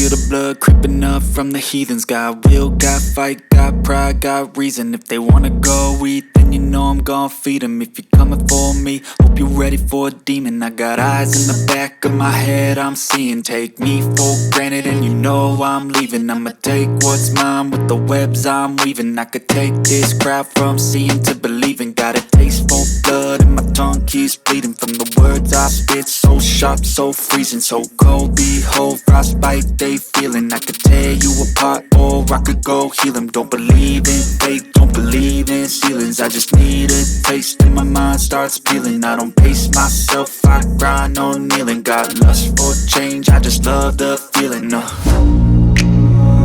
feel the blood creeping up from the heathens. Got will, got fight, got pride, got reason. If they wanna go eat, then you know I'm gon' feed them. If you're coming for me, hope you're ready for a demon. I got eyes in the back of my head, I'm seeing. Take me for granted and you know I'm leaving. I'ma take what's mine with the webs I'm weaving. I could take this crowd from seeing to believing. Got a taste for blood and my tongue keeps bleeding from the words I spit. So sharp, so freezing, so cold. Behold, frostbite they feeling. I could tear you apart or I could go heal them. Don't believe in fate, don't believe in ceilings. I just need a taste and my mind starts peeling. I don't pace myself, I grind on kneeling. Got lust for change, I just love the feeling.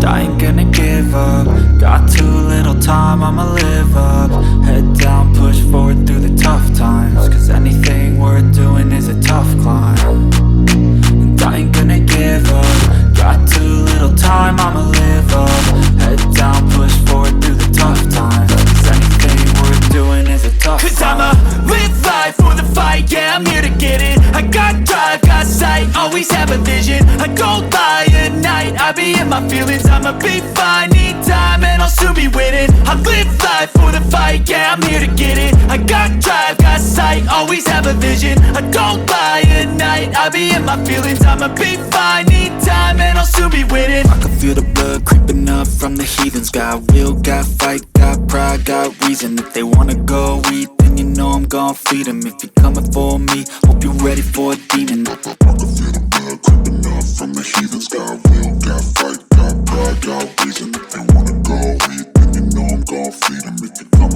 I ain't gonna give up. Got too little time, I'ma live up. Head down, push forward through the tough times. Cause anything worth doing is a tough climb. And I ain't gonna give up. Got too little time, I'ma live up. Head down, push forward through the tough times. Cause anything worth doing is a tough climb. Cause I'ma live life for the fight, yeah, I'm here to get it. I got drive, got sight, always have a vision. I don't lie at night, I be in my feelings. I'ma be fine, need time and I'll soon be winning. I live life for the fight, yeah, I'm here to get it. I got drive, got sight, always have a vision. I don't lie at night, I be in my feelings. I'ma be fine, need time and I'll soon be winning. I can feel the blood creeping up from the heathens. Got will, got fight, got pride, got reason. If they wanna go eat, then you know I'm gon' feed them. If you're coming for me, hope you're ready for a demon. I can feel the blood creeping up from the heathens. Got will, got fight, got pride, got reason. If they wanna go eat, then you know I'm gon' feed them.